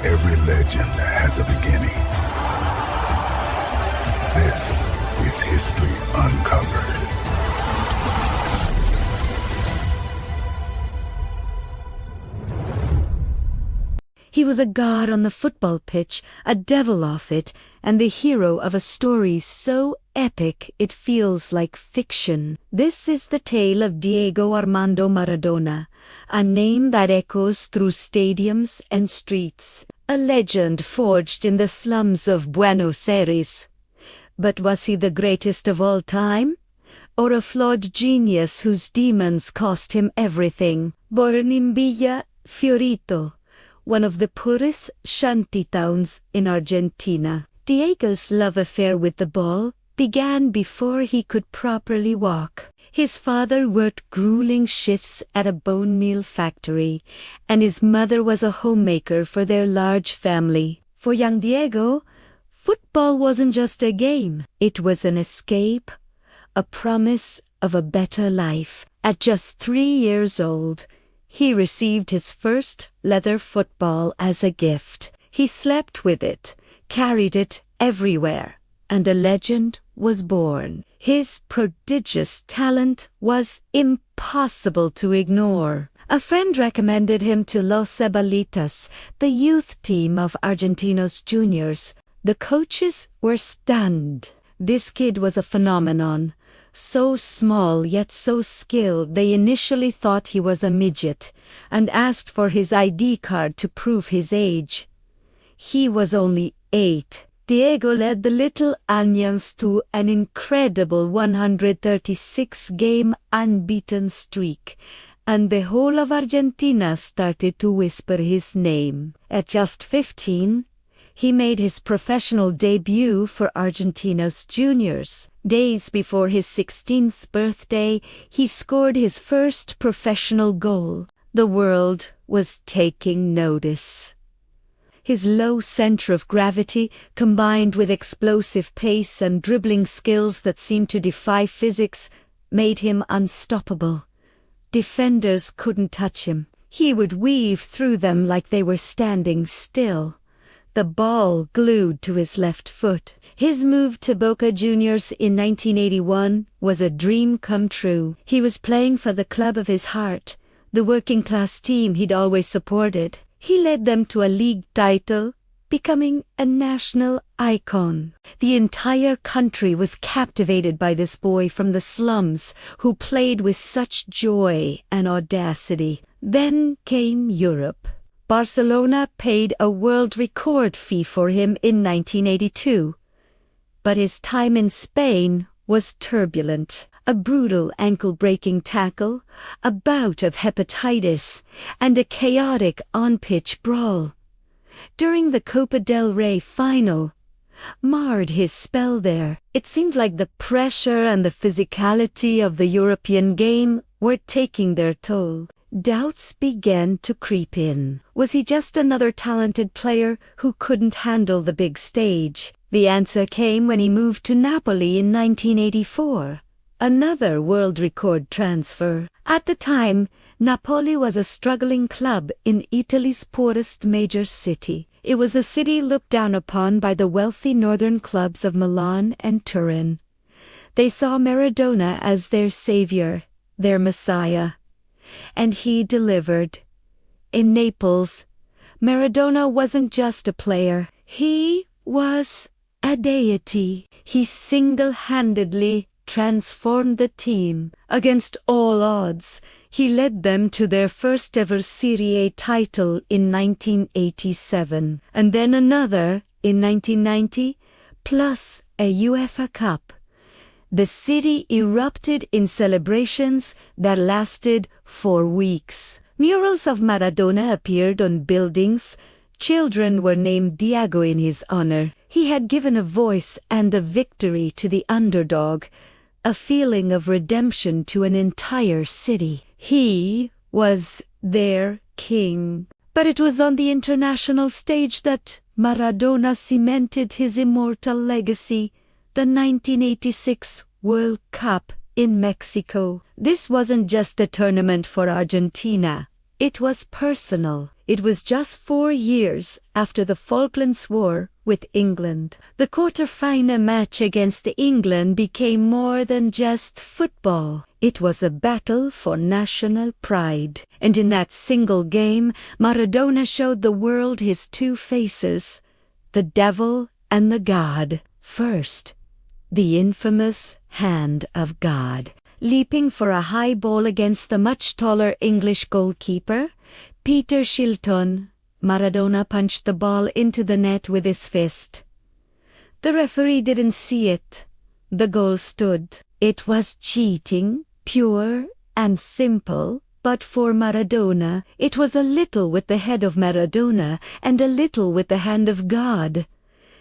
Every legend has a beginning. This is History Uncovered. He was a god on the football pitch, a devil off it, and the hero of a story so epic it feels like fiction. This is the tale of Diego Armando Maradona, a name that echoes through stadiums and streets, a legend forged in the slums of Buenos Aires. But was he the greatest of all time? Or a flawed genius whose demons cost him everything? Born in Villa Fiorito, one of the poorest shanty towns in Argentina, Diego's love affair with the ball began before he could properly walk. His father worked grueling shifts at a bone meal factory, and his mother was a homemaker for their large family. For young Diego, football wasn't just a game. It was an escape, a promise of a better life. At just 3 years old, he received his first leather football as a gift. He slept with it, carried it everywhere, and a legend was born. His prodigious talent was impossible to ignore. A friend recommended him to Los Cebalitas, the youth team of Argentinos juniors. The coaches were stunned. This kid was a phenomenon. So small yet so skilled, they initially thought he was a midget and asked for his ID card to prove his age. He was only 8. Diego led the Little Onions to an incredible 136-game unbeaten streak, and the whole of Argentina started to whisper his name. At just 15, he made his professional debut for Argentinos juniors. Days before his 16th birthday, he scored his first professional goal. The world was taking notice. His low center of gravity, combined with explosive pace and dribbling skills that seemed to defy physics, made him unstoppable. Defenders couldn't touch him. He would weave through them like they were standing still, the ball glued to his left foot. His move to Boca Juniors in 1981 was a dream come true. He was playing for the club of his heart, the working-class team he'd always supported. He led them to a league title, becoming a national icon. The entire country was captivated by this boy from the slums who played with such joy and audacity. Then came Europe. Barcelona paid a world record fee for him in 1982. But his time in Spain was turbulent. A brutal ankle-breaking tackle, a bout of hepatitis, and a chaotic on-pitch brawl during the Copa del Rey final marred his spell there. It seemed like the pressure and the physicality of the European game were taking their toll. Doubts began to creep in. Was he just another talented player who couldn't handle the big stage? The answer came when he moved to Napoli in 1984. Another world record transfer. At the time, Napoli was a struggling club in Italy's poorest major city. It was a city looked down upon by the wealthy northern clubs of Milan and Turin. They saw Maradona as their savior, their messiah. And he delivered. In Naples, Maradona wasn't just a player. He was a deity. He single-handedly transformed the team. Against all odds, he led them to their first ever Serie A title in 1987, and then another in 1990, plus a UEFA Cup. The city erupted in celebrations that lasted for weeks. Murals of Maradona appeared on buildings. Children were named Diego in his honor. He had given a voice and a victory to the underdog, a feeling of redemption to an entire city. He was their king. But it was on the international stage that Maradona cemented his immortal legacy, the 1986 World Cup in Mexico. This wasn't just a tournament for Argentina. It was personal. It was just 4 years after the Falklands War with England. The quarter-final match against England became more than just football. It was a battle for national pride. And in that single game, Maradona showed the world his two faces, the devil and the God. First, the infamous hand of God. Leaping for a high ball against the much taller English goalkeeper, Peter Shilton, Maradona punched the ball into the net with his fist. The referee didn't see it. The goal stood. It was cheating, pure and simple, but for Maradona, it was a little with the head of Maradona and a little with the hand of God.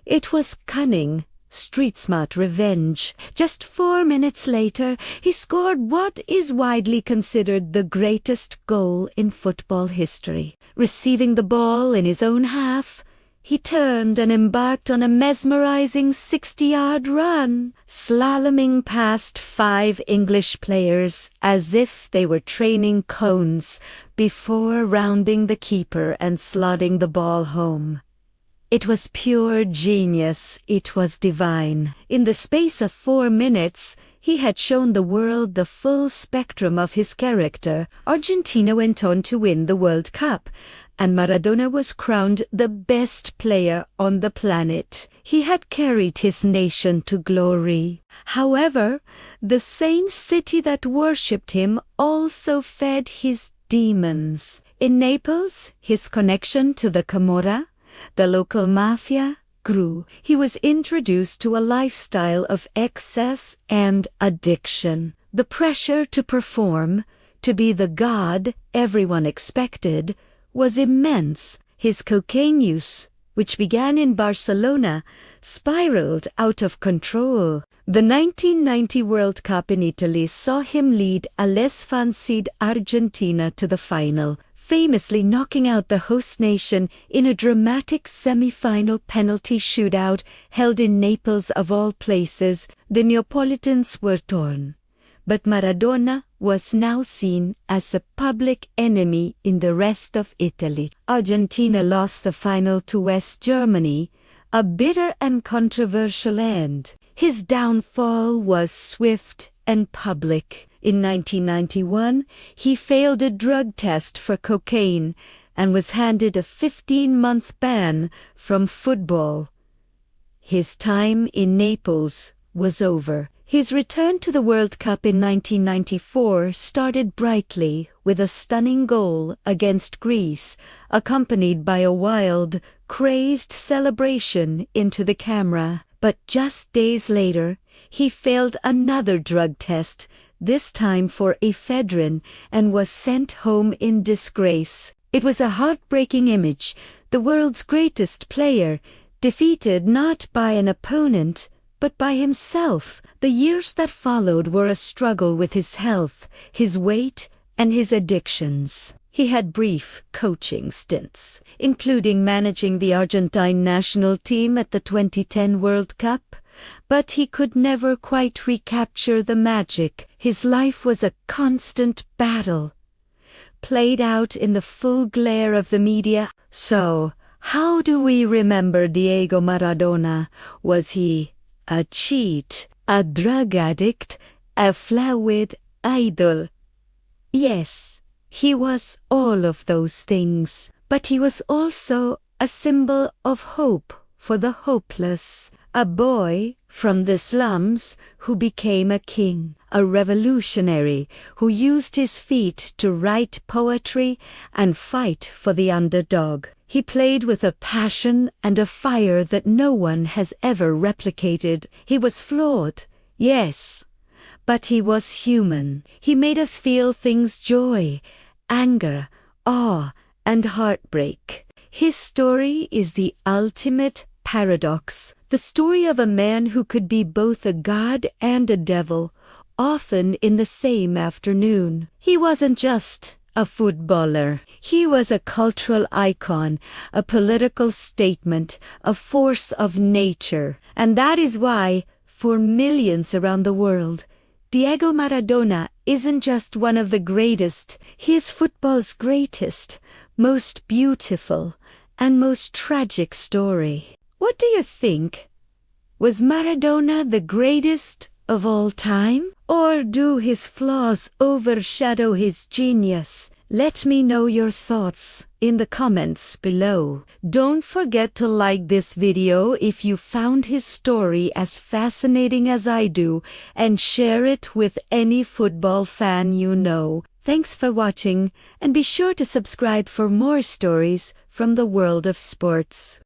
It was cunning, street-smart revenge. Just 4 minutes later, he scored what is widely considered the greatest goal in football history. Receiving the ball in his own half, he turned and embarked on a mesmerizing 60-yard run, slaloming past 5 English players as if they were training cones before rounding the keeper and slotting the ball home. It was pure genius, it was divine. In the space of 4 minutes, he had shown the world the full spectrum of his character. Argentina went on to win the World Cup, and Maradona was crowned the best player on the planet. He had carried his nation to glory. However, the same city that worshipped him also fed his demons. In Naples, his connection to the Camorra, the local mafia, grew. He was introduced to a lifestyle of excess and addiction. The pressure to perform, to be the god everyone expected, was immense. His cocaine use, which began in Barcelona, spiraled out of control. The 1990 World Cup in Italy saw him lead a less fancied Argentina to the final, famously knocking out the host nation in a dramatic semi-final penalty shootout held in Naples of all places. The Neapolitans were torn. But Maradona was now seen as a public enemy in the rest of Italy. Argentina lost the final to West Germany, a bitter and controversial end. His downfall was swift and public. In 1991, he failed a drug test for cocaine and was handed a 15-month ban from football. His time in Naples was over. His return to the World Cup in 1994 started brightly with a stunning goal against Greece, accompanied by a wild, crazed celebration into the camera. But just days later, he failed another drug test, this time for ephedrine, and was sent home in disgrace. It was a heartbreaking image, the world's greatest player, defeated not by an opponent, but by himself. The years that followed were a struggle with his health, his weight, and his addictions. He had brief coaching stints, including managing the Argentine national team at the 2010 World Cup, but he could never quite recapture the magic. His life was a constant battle, played out in the full glare of the media. So, how do we remember Diego Maradona? Was he a cheat, a drug addict, a flaccid idol? Yes, he was all of those things, but he was also a symbol of hope for the hopeless. A boy from the slums who became a king, a revolutionary who used his feet to write poetry and fight for the underdog. He played with a passion and a fire that no one has ever replicated. He was flawed, yes, but he was human. He made us feel things: joy, anger, awe, and heartbreak. His story is the ultimate paradox, the story of a man who could be both a god and a devil, often in the same afternoon. He wasn't just a footballer. He was a cultural icon, a political statement, a force of nature. And that is why, for millions around the world, Diego Maradona isn't just one of the greatest, he is football's greatest, most beautiful, and most tragic story. What do you think? Was Maradona the greatest of all time? Or do his flaws overshadow his genius? Let me know your thoughts in the comments below. Don't forget to like this video if you found his story as fascinating as I do, and share it with any football fan you know. Thanks for watching, and be sure to subscribe for more stories from the world of sports.